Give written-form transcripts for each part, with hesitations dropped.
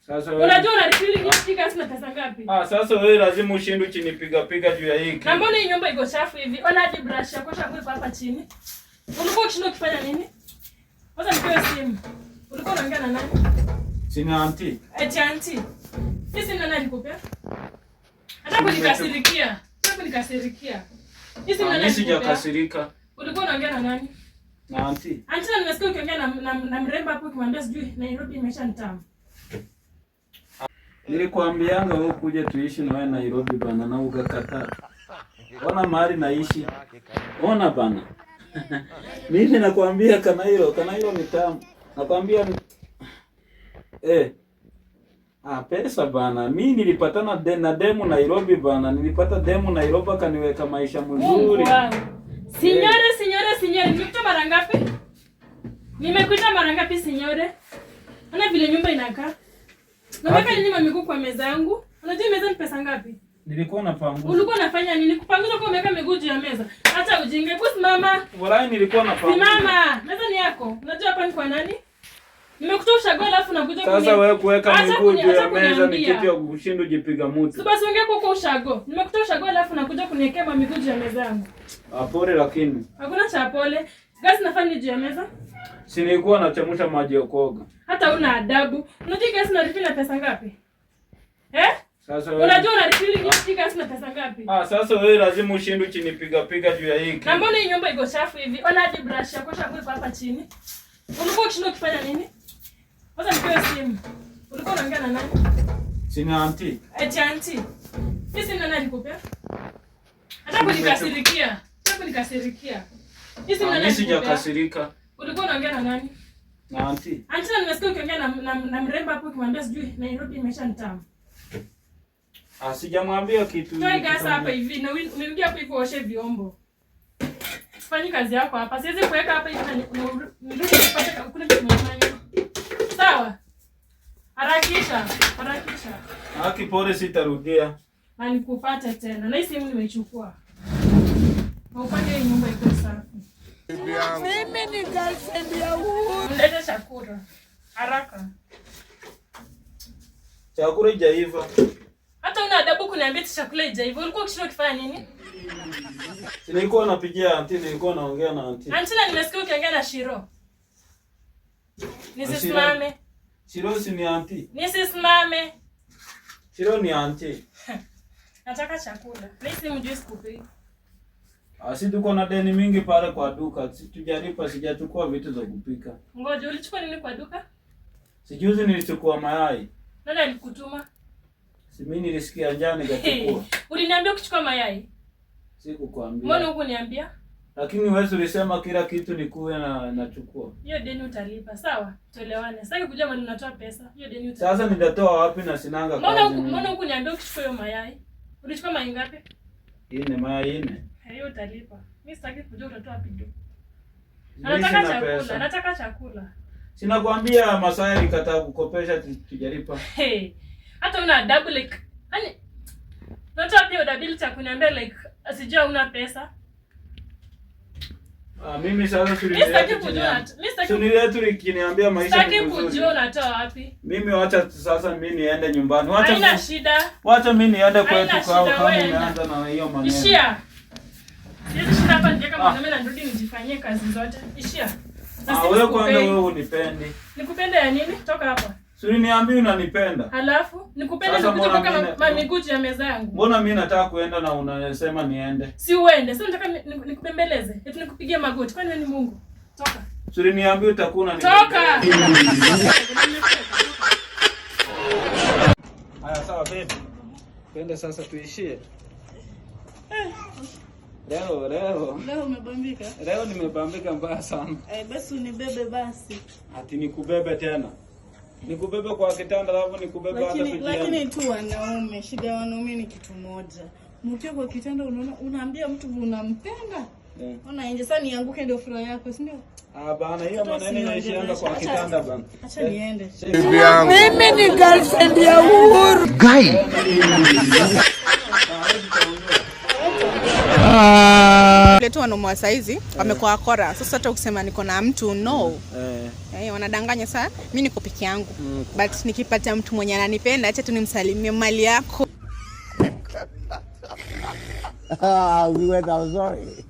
Sasa wewe unajua una refilling nikipiga sina pesa ngapi? Sasa wewe lazima ushinde chinipiga piga juu ya hiki. Na mbona hii nyumba iko chafu hivi? Ona hadi brush yako shafu hapa chini. Ulikuwa ukishinda ukifanya nini? Kwanza nipewe simu. Ulikuwa unaongea na nani? Sina auntie. Eti auntie. Sisi nani alikupea? Hata kunikasirikia. Hata kunikasirikia. Sisi nani alikupea? Sijakasirika. Ulikuwa unaongea na nani? Na auntie. Auntie nimesikia ukiongea na mrembo hapo ukimwambia sijui Nairobi imeshanitamu. Nilikwambianga wewe kuja tuishi na wewe Nairobi bana na ukakataa. Ona mahali naishi. Ona bana. Mimi nakwambia Kanairo ni tamu. Nakwambia pesa bana. Mimi nilipatana na demu Nairobi bana. Nilipata demu Nairobi kaniweka maisha mzuri. Signore, nimekuita mara ngapi? Nimekuita mara ngapi signore? Ona vile nyumba inakaa. Nataka nini miguu kwa meza yangu? Unajua meza ni pesa ngapi? Nilikuwa napanguza. Ulikuwa unafanya nini? Kupanguza kwa umeweka miguu juu ya meza. Hata ujinge. Kusimama. Walai nilikuwa napanguza. Simama. Meza ni yako. Unajua hapa ni kwa nani? Nimekutoa ushago alafu nakuja kuni. Sasa wewe kuweka miguu juu ya meza ni kitu ya kushinda ujipiga mtu. Sasa basi ongea kwa ushago. Nimekutoa ushago alafu nakuja kuniwekea miguu juu ya meza yangu. Pole lakini. Hakuna cha pole. Gasi nafanya juu ya meza? Si nilikuwa nachemsha maji ya kuoga. Hata una adabu. Unajua gasi na refill na pesa ngapi? Sasa wewe unajua una refill nikipiga sina pesa ngapi? Sasa wewe lazima ushinde chinipiga piga juu ya hiki. Na mbona hii nyumba iko chafu hivi? Ona hadi brush yako shafu hapa chini. Ulikuwa ukishinda ukifanya nini? Kwanza nipewe simu. Ulikuwa unaongea na nani? Sina auntie. Eti auntie. Sisi nani alikupea? Hata kunikasirikia. Sisi nani alikupea? Sijakasirika. Ulikuwa unaongea na nani? Na auntie. Auntie nimesikia ukiongea na mrembo hapo ukimwambia sijui Nairobi imeshanitamu. Sijamwambia kitu. Toi gasa hapa hivi na unaingia hapo hivi uoshe vyombo. Fanya kazi yako hapa. Siwezi kuweka hapa hivi na nirudi nipate kuna kitu unafanya. Sawa? Harakisha. Pole sitarudia. Na nikupate tena. Na hii simu nimeichukua. Na upande hii nyumba iko safi. Mimi ni girlfriend ya Uhuru. Mlete chakula. Haraka. Chakula haijaiva. Hata una adabu kuniambia chakula haijaiva. Ulikuwa ukishinda ukifanya nini? Nilikuwa napigia auntie, nilikuwa naongea na auntie. Auntie nimesikia ukiongea na Shiro. Nisisimame. Shiro si ni auntie. Nisisimame. Shiro ni auntie. Nataka chakula. Mimi simjui sikupi. Si tuko na deni mingi pale kwa duka. Tujalipa, sijachukua vitu za kupika. Ngoja, ulichukua nini kwa duka? Sijuzi nilichukua mayai. Nani alikutuma? Si mimi nilisikia njaa nikachukua. Uliniambia ukichukua mayai? Sikukwambia. Mbona hukuniambia? Lakini wewe ulisema kila kitu nikuwe na nachukua. Hiyo deni utalipa, sawa? Tuelewane. Sasa kujua mali unatoa pesa. Hiyo deni utalipa. Sasa nitatoa wapi na sinanga kazi? Mbona hukuniambia ukichukua hiyo mayai? Ulichukua mayai ngapi? Ine mayai 4. Hiyo utalipa. Mimi sitaki kujua utatoa wapi do. Nataka chakula. Sina kwambia Masai nikataa kukopesha tujalipa. Hata una adabu like yani unatoa pia udability ya kuniambia like asijua una pesa. Mimi sasa tukiniambia maisha ni mzuri. Sitaki kujua unatoa wapi. Mimi wacha sasa mimi niende nyumbani. Haina shida. Wacha mimi niende kwetu kwao kama umeanza na hiyo maneno. Ishia. Sisi shida hapa ndio kama mimi narudi nijifanyie kazi zote. Ishia. Wewe kwanza wewe unipendi. Nikupende ya nini? Toka hapa. Suri niambie unanipenda. Alafu nikupende nikuja mpaka miguu ya meza yangu. Mbona mimi nataka kuenda na unasema niende? Si uende. Sasa nataka nikupembeleze. Eti nikupigie magoti. Kwani wewe ni Mungu? Toka. Suri niambie utakuna ni. Toka. Haya sawa baby. Twende sasa tuishie. Leo umebambika? Leo nimebambika mbaya sana. Basi unibebe basi. Ati nikubebe tena. Nikubebe kwa kitanda alafu nikubebe hata pia. Lakini tu wanaume, shida ya wanaume ni kitu moja. Mkiwa kwa kitanda unaambia mtu unampenda. Ona nje sasa nianguke ndio furaha yako, si ndio? Bana hiyo maneno inaishianga kwa kitanda bana. Acha niende. Mimi ni girlfriend ya Uhuru. Guy. wetu wanaume wa saizi wamekuwa wakora. Sasa hata ukisema niko na mtu no. Wanadanganya sana. Mimi niko peke yangu. But nikipata mtu mwenye ananipenda acha tu nimsalimie mali yako. We went out, sorry.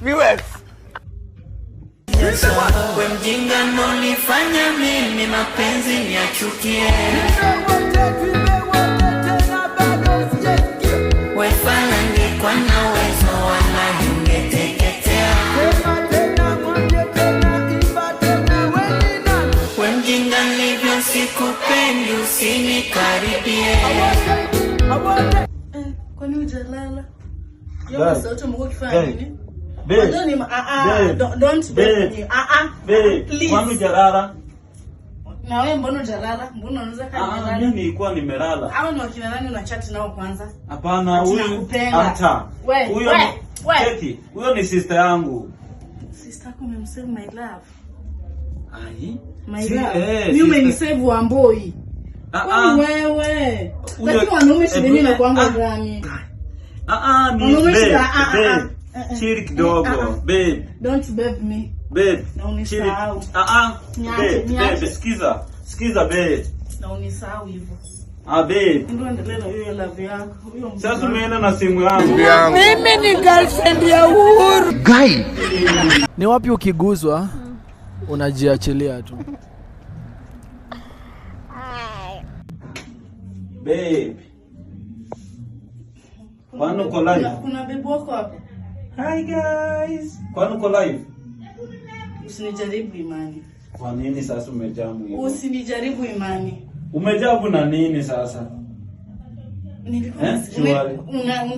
Viewers. We mjinga nolifanya mimi mapenzi niachukie. We fala ngekwa na uwezo wala ungeteketea. We mjinga nilivyo sikupendi usinikaribie. Kwani hujalala? Yoko sauti mko kifanya nini? Don't babe. Please. Kwani hujalala? Na wewe mbona hujalala? Mbona unaweza kanimelala? Mimi nilikuwa nimelala. Hao ni wakina nani una chat nao kwanza? Hapana, huyu hata. Huyo Keti, huyo ni sister yangu. Sister yako umemsave my love. Ai? My love. Mimi umenisave Wamboi. Wewe. Lakini wanaume shideni na kuanga gani? Ni babe. Chiri kidogo, babe. Don't babe me. Babe. Na unisahau. Babe, sikiza babe. Na unisahau hivyo. Babe. Ndio endelea na hiyo love yako. Sasa umeenda na simu yangu. Mimi ni girlfriend ya Uhuru. Guy. Ni wapi ukiguzwa unajiachilia tu. Babe. Kwani uko live? Kuna babe wako hapo. Hi guys. Kwani uko live? Usinijaribu imani. Kwa nini sasa umejamu hivyo? Usinijaribu imani. Umejabu na nini sasa? Nilikuwa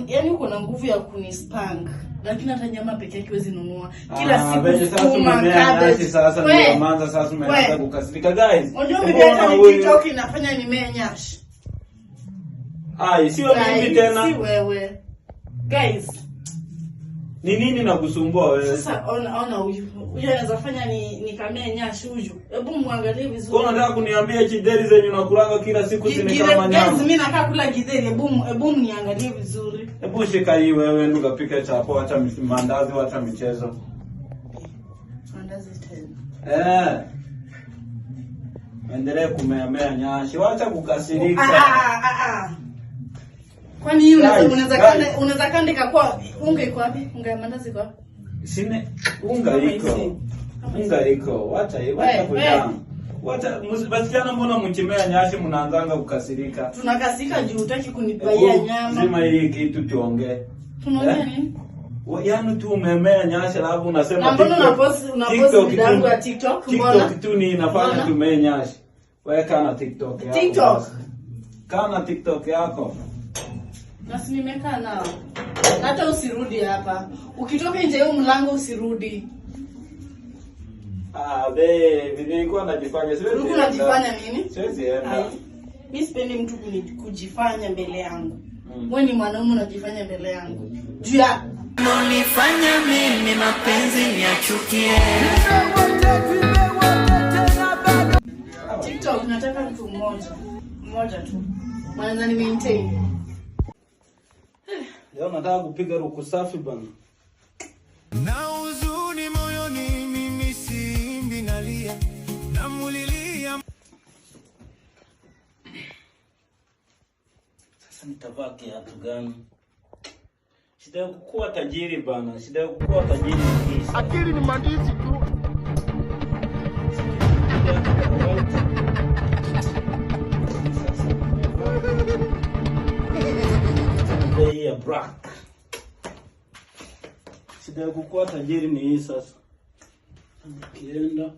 yaani uko na nguvu ya kunispank. Lakini hata nyama pekee yake huwezi nunua. Kila siku sasa umemea sasa ndio maana sasa umeanza kukasirika guys. Unajua mimi hata TikTok inafanya nimee nyash. Sio mimi tena. Si wewe. Guys. Ni nini nakusumbua wewe? Sasa ona huyu. Huyu anaweza fanya nikamee nyashi huyu. Hebu muangalie vizuri. Wewe unataka kuniambia chideri zenyu nakulanga kila siku zini kama nyama? Guys, mimi nakaa kula gideri. Hebu niangalie vizuri. Hebu shika hii wewe ndio kapika chapo, acha mandazi, acha michezo. Mandazi tena. Endelee kumea nyashi, acha kukasirika. Kwani hiyo unaweza kandika kwa unga iko wapi? Unga ya mandazi iko wapi? Sine unga iko. Wacha kujana. Basiana mbona mchimea nyashi mnaanzanga kukasirika? Tunakasirika juu hutaki kunipaia nyama. Sema hii kitu tuongee. Tunaongea nini? Yaani tu umemea nyashi alafu unasema mbona unapost video yangu ya TikTok? TikTok tu ni inafanya tumee nyashi. Wewe kana TikTok yako. TikTok. Kana TikTok yako. Nasi nimekaa nao. Hata usirudi hapa. Ukitoka nje hiyo mlango usirudi. Babe, nilikuwa najifanya siwezi. Ulikuwa unajifanya nini? Siwezi enda. Mimi sipendi mtu kujifanya mbele yangu. Wewe ni mwanaume unajifanya mbele yangu. Juu ya nolifanya mimi mapenzi niachukie. TikTok nataka mtu mmoja tu. Mwanza ni maintain. Leo nataka kupiga ruku safi bana. Na huzuni moyoni mimi simbi nalia. Namulilia. Sasa nitavaa kiatu gani? Shida ya kukuwa tajiri bana. Shida ya kukuwa tajiri ni akili ni mandizi tu. Ya Brack. Shida ya kukuwa tajiri ni hii sasa. Kienda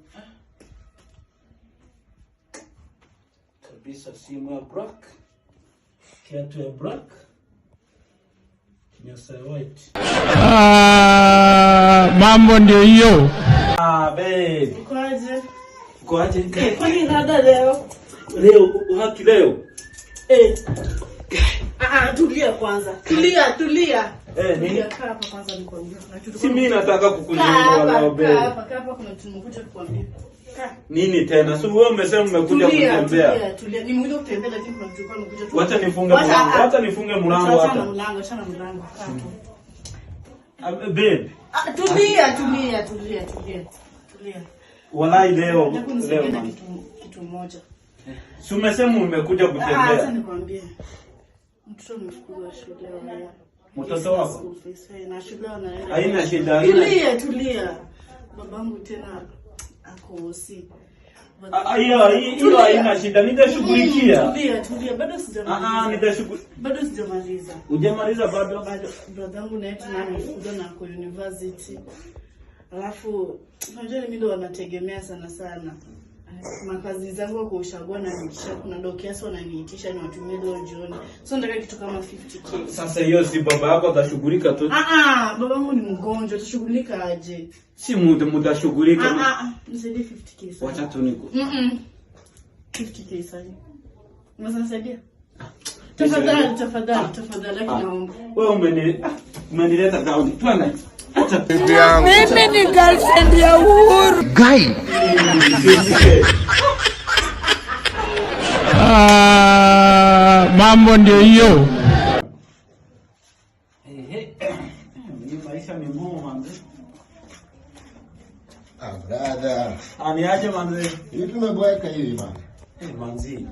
kabisa simu ya Brack. Kiatu ya Brack. Nyasa white. Mambo ndio hiyo. Babe. Kwaje? Kwani nada leo? haki leo. Tulia kwanza. Tulia. Nini? Kaa hapa kwanza nikwambie. Si mimi nataka kukunyonga leo bebe. Kaa hapa kuna tumekuja kukwambia. Nini tena? Si wewe umesema umekuja kutembea. Tulia. Nimekuja kutembea lakini kuna mtu amekuja tu. Wacha nifunge mlango. Wacha nifunge mlango hata. Achana mlango. Babe. Tulia. Wallahi leo kitu moja. Si umesema umekuja kutembea. Acha nikwambie. Mtoto mfukuzwa shule leo. Mtoto wako? Na shule anaenda. Haina shida. Tulia. Babangu tena ako si. Hiyo haina shida. Nitashughulikia. Tulia. Bado sijamaliza. Nitashughulikia. Bado sijamaliza. Hujamaliza bado? Brother na yetu nani kuja na kwa university. Alafu unajua mimi ndo wanategemea sana. Makazi zangu kwa ushagua na nikisha kuna do kiasi wananiitisha ni watumie leo jioni. So nataka kitu kama 50k. Sasa hiyo si baba yako atashughulika tu. Babangu ni mgonjwa, atashughulika aje? Si mtashughulika. Nisaidie 50k sasa. Wacha tu niko. 50k sasa. Unasaidia? Tafadhali naomba. Wewe umenileta down. Twende. Mimi ni girlfriend ya Uhuru. Guy. Mambo ndio hiyo. Maisha ni ngumu manze. Brother. Aniaje manze? Hivi tumeboeka hivi man. Manzi.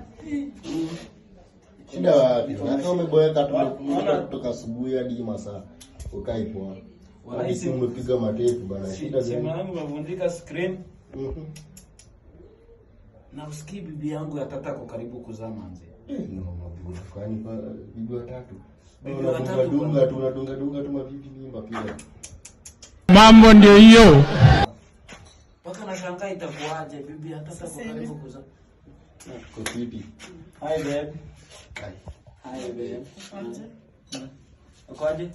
Shida wapi? Hata umeboeka tumekuja kutoka asubuhi hadi masaa. Ukai poa. Wala si umepiga matefu bana. Shida gani? Simu yangu imevunjika screen. Na usikii bibi yangu ya tata kwa karibu kuzaa manze. Kwani bibi watatu. Tunadunga tu mabibi mimba pia. Mambo ndio hiyo. Paka na shangaa itakuaje bibi ya tata kwa karibu kuzaa. Kopiti. Hi babe. Hi babe. Ukoaje?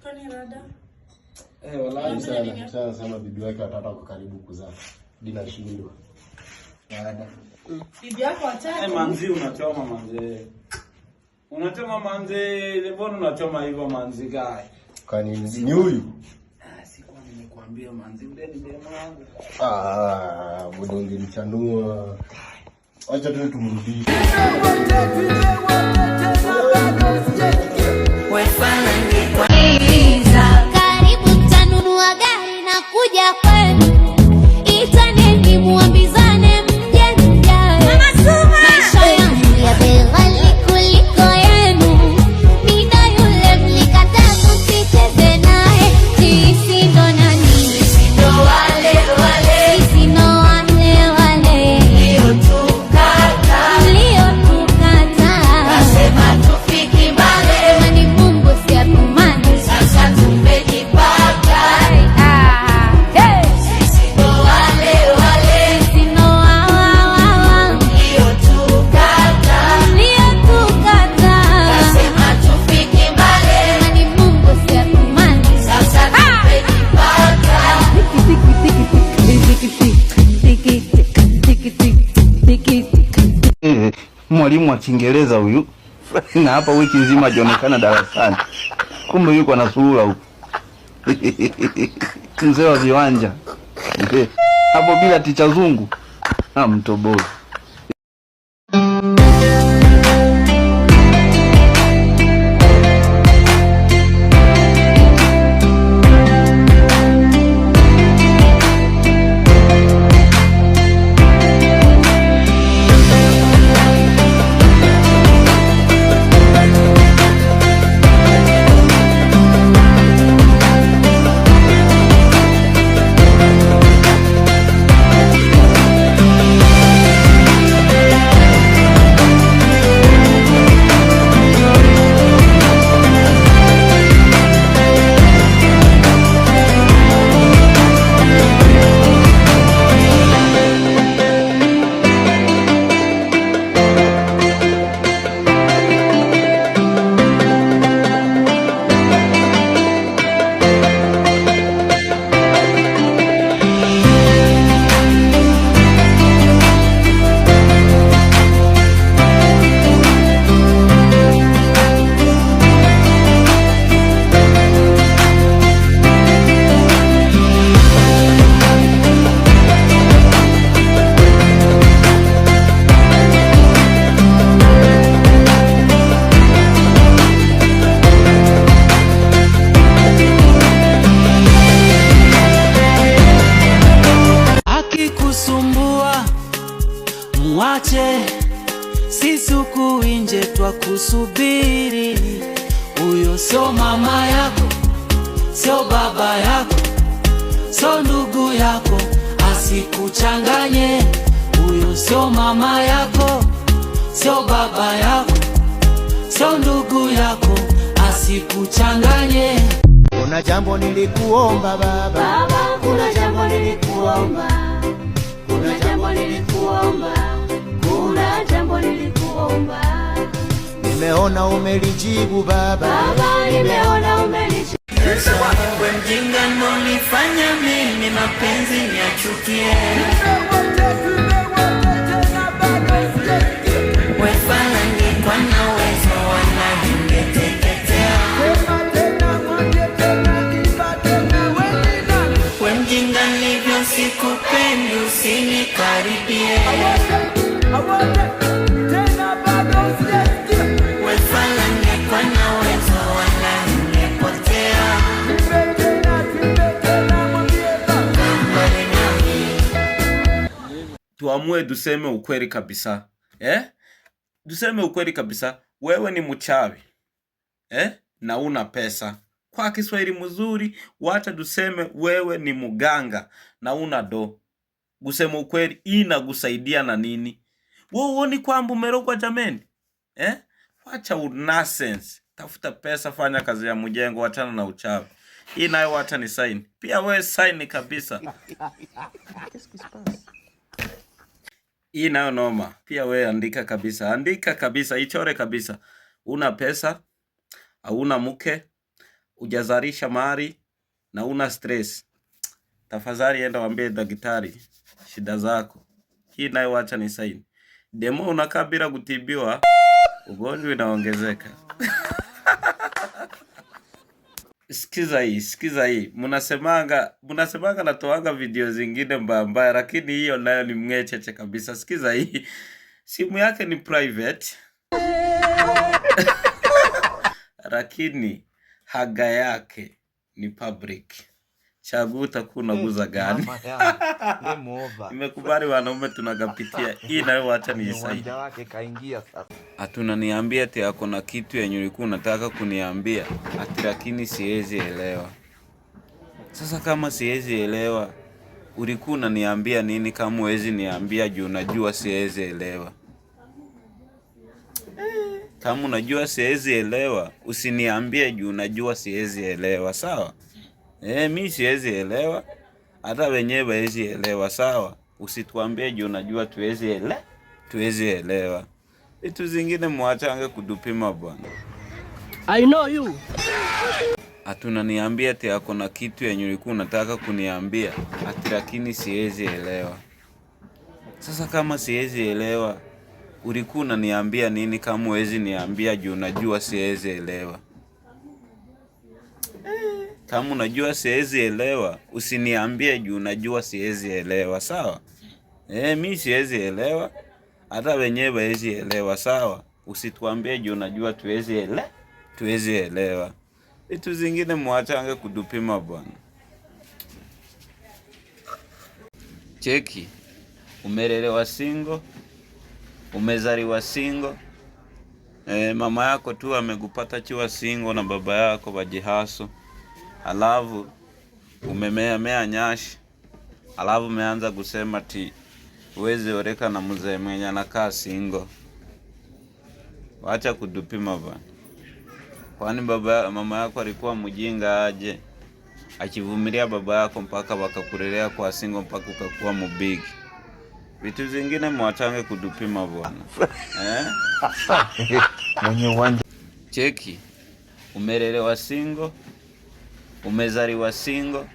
Kwani rada? Wallahi sana bibi wake watata kwa karibu kuzaa. Dina shindwa. Rada. Bibi yako watatu. Manzi unachoma manze. Unachoma manze, mbona unachoma hivyo manzi guy? Kwani ni huyu? Sikuwa nimekuambia manzi ule ni demo yangu. Bodonge mchanua. Acha tu tumrudishe. Karibu mtanunua gari na kuja kwenu. Itaneni muambizane mje mjae. Maisha yangu ya bei ghali kuliko yenu. Nina yule mlikataa msicheze naye. Sisi ndo nani? Sisi ndo wale. Sisi ndo wale. Mliotukataa. Nasema tufiki mbali. Ni Mungu si atumani. Sasa tumejipata. Sisi ndo wale. Sisi ndo mliotukataa. Nasema tufiki mbali. Ni Mungu si atumani. Sasa tumejipata. Mwalimu wa Kiingereza huyu na hapa wiki nzima hajaonekana darasani, kumbe yuko na suhula huko. Mzee wa viwanja hapo bila ticha zungu mtoboi. nje twa kusubiri. Huyo sio mama yako, sio baba yako, sio ndugu yako, asikuchanganye. Huyo sio mama yako, sio baba yako, sio ndugu yako, asikuchanganye. Kuna jambo nilikuomba baba, Baba, kuna jambo nilikuomba. Kuna jambo nilikuomba. Kuna jambo nilikuomba. nimeona umelijibu baba. Baba, nimeona umelijibu. Wewe mjinga ndo nifanya mimi mapenzi niachukie. Wewe fala ningekuwa na uwezo wala ningeteketea. Wewe mjinga nilivyo sikupendi usinikaribie. Wewe fala ningekuwa na uwezo wala ningepotea. Tuamue tuseme ukweli kabisa. Tuseme ukweli kabisa. Wewe ni mchawi. Na una pesa. Kwa Kiswahili mzuri, wacha tuseme wewe ni mganga na una do. Kusema ukweli inakusaidia na nini? Wewe uoni kwamba umerogwa jameni? Wacha nonsense. Tafuta pesa, fanya kazi ya mjengo, wachana na uchawi. Hii nayo wacha ni sign. Pia wewe sign kabisa. Hii nayo noma. Pia wewe andika kabisa. Andika kabisa, ichore kabisa. Una pesa, hauna mke, hujazalisha mali na una stress. Tafadhali enda waambie daktari shida zako. Hii nayo wacha ni sign. Demo unakaa bila kutibiwa, ugonjwa unaongezeka. Sikiza hii. Mnasemanga natoanga video zingine mbaya, lakini hiyo nayo ni mngecheche kabisa. Sikiza hii. Simu yake ni private. Lakini haga yake ni public. Chagua utakuwa unaguza gani? Nimekubali wanaume tunagapitia. Hii nayo wacha ni sahihi. Hatuna niambia ati yako na kitu yenye ulikuwa unataka kuniambia. Ati lakini siwezi elewa. Sasa kama siwezi elewa, ulikuwa unaniambia nini kama huwezi niambia juu unajua siwezi elewa? Kama unajua siwezi elewa, usiniambie juu unajua siwezi elewa, sawa? Mimi siwezi elewa, hata wenyewe hawezi elewa, sawa? Usituambie juu unajua tuwezi elewa. Vitu zingine muachange kudupima bwana. I know you. Hatuna niambia ati yako na kitu yenye ulikuwa unataka kuniambia, ati lakini siwezi elewa. Sasa kama siwezi elewa, ulikuwa unaniambia nini kama huwezi niambia juu unajua siwezi elewa? Kama unajua siwezi elewa, usiniambie juu unajua siwezi elewa, sawa? Mimi siwezi elewa, hata wenyewe hawezi elewa, sawa? Usituambie juu unajua tuwezi elewa. Vitu zingine muachange kudupima bwana. Cheki. Umelelewa single, umezaliwa single. Mama yako tu amekupata chiwa single na baba yako wajihaso. Alafu umemea nyashi. Alafu umeanza kusema ti uwezi oreka na mzee mwenye anakaa single. Wacha kudupima bwana. Kwani mama yako alikuwa mjinga aje? Akivumilia baba yako mpaka wakakulelea kwa single mpaka ukakuwa mbigi. Vitu zingine muachange kudupima bwana. Mwenye uwanja. Cheki. Umelelewa single, umezaliwa single.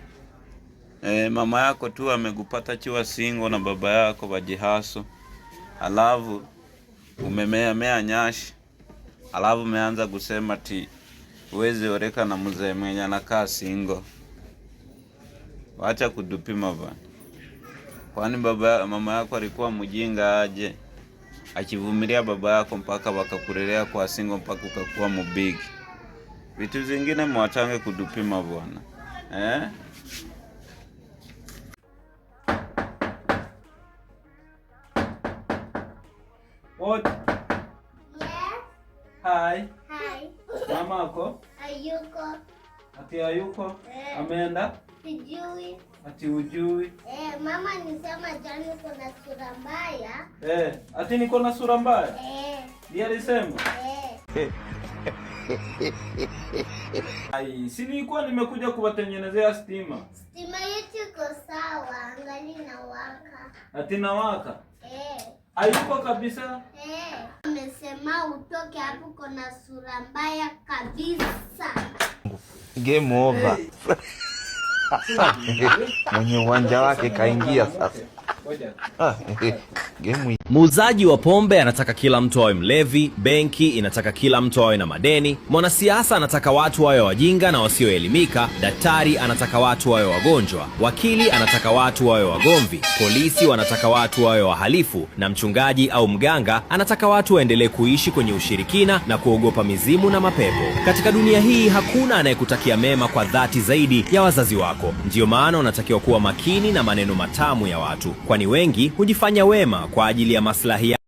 Mama yako tu amekupata chiwa single na baba yako wajihaso. Alafu umemea nyashi. Alafu umeanza kusema ti uwezi oreka na mzee mwenye anakaa single. Wacha kudupima bwana. Kwani mama yako alikuwa mjinga aje? Akivumilia baba yako mpaka wakakulelea kwa single mpaka ukakuwa mbigi. Vitu zingine muachange kudupima bwana. What? Hi. Hi. Mama ako? Ayuko. Ati hayuko? Ameenda? Sijui. Ati hujui? Mama nisema jana kuna sura mbaya. Ati niko na sura mbaya? Ndiye alisema? Ai, si nilikuwa nimekuja kuwatengenezea stima. Stima yetu iko sawa, angali na waka. Ati na waka? Hayuko kabisa? Amesema utoke hapo, kuna sura mbaya kabisa. Game over. Mwenye uwanja wake kaingia sasa. Muuzaji wa pombe anataka kila mtu awe mlevi, benki inataka kila mtu awe na madeni, mwanasiasa anataka watu wawe wajinga na wasioelimika, daktari anataka watu wawe wagonjwa, wakili anataka watu wawe wagomvi, polisi wanataka watu wawe wahalifu, na mchungaji au mganga anataka watu waendelee kuishi kwenye ushirikina na kuogopa mizimu na mapepo. Katika dunia hii hakuna anayekutakia mema kwa dhati zaidi ya wazazi wako. Ndiyo maana unatakiwa kuwa makini na maneno matamu ya watu, kwani wengi hujifanya wema kwa ajili ya maslahi